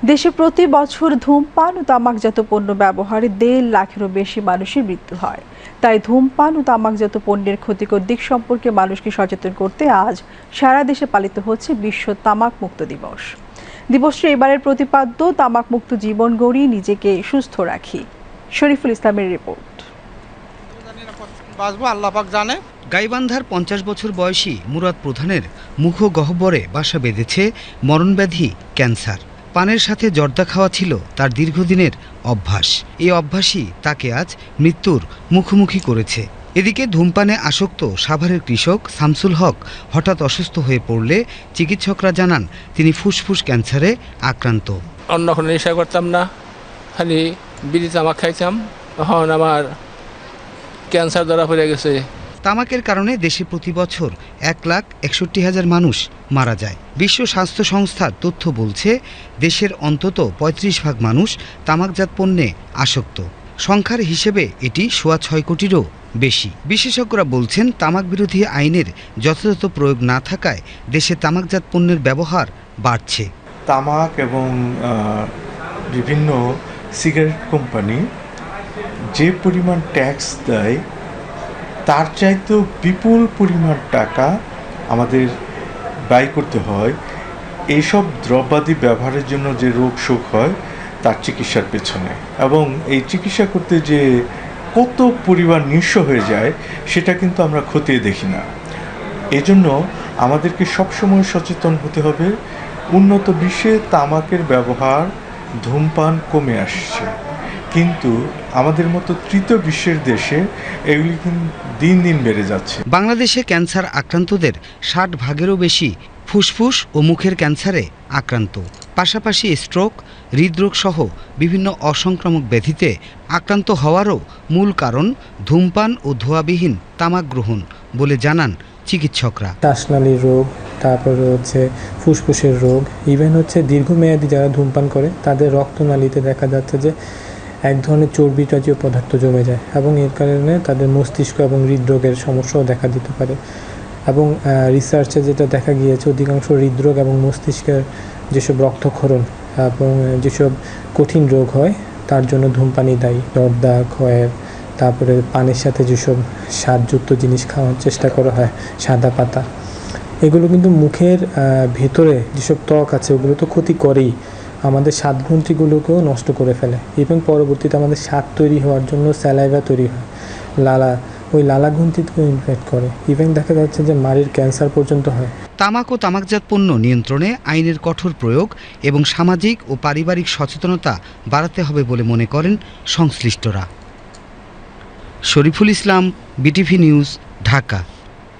দেশে প্রতি বছর ধূমপান ও তামাকজাত পণ্য ব্যবহারে 1.5 লাখেরও বেশি মানুষের মৃত্যু হয়। তাই ধূমপান ও তামাকজাত পণ্যের ক্ষতিকর দিক সম্পর্কে মানুষকে সচেতন করতে আজ সারা দেশে পালিত হচ্ছে বিশ্ব তামাক মুক্ত দিবস। দিবসটি এবারের প্রতিপাদ্য তামাক মুক্ত জীবন গড়ি, নিজেকে সুস্থ রাখি। শরীফুল ইসলামের রিপোর্ট। গাইবান্ধার 50 বছর বয়সী মুরাদ প্রধানের মুখগহ্বরে বাসা বেঁধেছে মরণব্যাধি ক্যান্সার। পানের সাথে জর্দা খাওয়া ছিল তার দীর্ঘদিনের অভ্যাস। এই অভ্যাসই তাকে আজ মৃত্যুর মুখোমুখি করেছে। এদিকে ধূমপানে আসক্ত সাভারের কৃষক শামসুল হক হঠাৎ অসুস্থ হয়ে পড়লে চিকিৎসকরা জানান তিনি ফুসফুস ক্যান্সারে আক্রান্ত। অন্য কোনো নেশা করতাম না, খালি বিড়ি তামাক খাইতাম। এখন আমার ক্যান্সার ধরা পড়ে গেছে। তামাকের কারণে দেশে প্রতি বছর 1,61,000 মানুষ মারা যায়। বিশ্ব স্বাস্থ্য সংস্থার তথ্য বলছে দেশের অন্তত 35% মানুষ তামাকজাত পণ্যে আসক্ত। সংখ্যার হিসেবে এটি 6.25 কোটিরও বেশি। বিশেষজ্ঞরা বলছেন তামাক বিরোধী আইনের যথাযথ প্রয়োগ না থাকায় দেশে তামাকজাত পণ্যের ব্যবহার বাড়ছে। তামাক এবং বিভিন্ন সিগারেট কোম্পানি যে পরিমাণ ট্যাক্স দেয় তার চাইতেও বিপুল পরিমাণ টাকা আমাদের ব্যয় করতে হয় এইসব দ্রব্যাদি ব্যবহারের জন্য যে রোগ শোক হয় তার চিকিৎসার পেছনে, এবং এই চিকিৎসা করতে যে কত পরিমাণ নিঃস্ব হয়ে যায় সেটা কিন্তু আমরা খতিয়ে দেখি না। এজন্য আমাদেরকে সবসময় সচেতন হতে হবে। উন্নত বিশ্বে তামাকের ব্যবহার, ধূমপান কমে আসছে, কিন্তু আমাদের মতো তৃতীয় বিশ্বের দেশে এগুলি কিন্তু দিন দিন বেড়ে যাচ্ছে। বাংলাদেশে ক্যান্সার আক্রান্তদের 60% বেশি ফুসফুস ও মুখের ক্যান্সারে আক্রান্ত। পাশাপাশি স্ট্রোক, হৃদরোগ সহ বিভিন্ন অসংক্রামক ব্যাধিতে আক্রান্ত হওয়ারও মূল কারণ ধূমপান ও ধোঁয়াবিহীন তামাক গ্রহণ বলে জানান চিকিৎসকরা। শ্বাসনালীর রোগ, তারপরে হচ্ছে ফুসফুসের রোগ, ইভেন হচ্ছে দীর্ঘমেয়াদী যারা ধূমপান করে তাদের রক্তনালীতে দেখা যাচ্ছে যে এক ধরনের চর্বি জাতীয় পদার্থ জমে যায়, এবং এর কারণে তাদের মস্তিষ্ক এবং হৃদরোগের সমস্যাও দেখা দিতে পারে। এবং রিসার্চে যেটা দেখা গিয়েছে, অধিকাংশ হৃদরোগ এবং মস্তিষ্কের যেসব রক্তক্ষরণ এবং যেসব কঠিন রোগ হয় তার জন্য ধূমপানই দায়ী। জর্দা, খয়ের, তারপরে পানির সাথে যেসব স্বাদযুক্ত জিনিস খাওয়ার চেষ্টা করা হয়, সাদা পাতা, এগুলো কিন্তু মুখের ভেতরে যেসব ত্বক আছে ওগুলো তো ক্ষতি করেই, আমাদের স্বাদগ্রন্থিগুলোকেও নষ্ট করে ফেলে। এবং পরবর্তীতে আমাদের স্বাদ তৈরি হওয়ার জন্য স্যালাইভা তৈরি হয়, লালা, ওই লালা গ্রন্থিকেও ইনফেক্ট করে। ইভেন দেখা যাচ্ছে যে মাড়ির ক্যান্সার পর্যন্ত হয়। তামাক ও তামাকজাত পণ্য নিয়ন্ত্রণে আইনের কঠোর প্রয়োগ এবং সামাজিক ও পারিবারিক সচেতনতা বাড়াতে হবে বলে মনে করেন সংশ্লিষ্টরা। Shariful Islam, BTV news, Dhaka.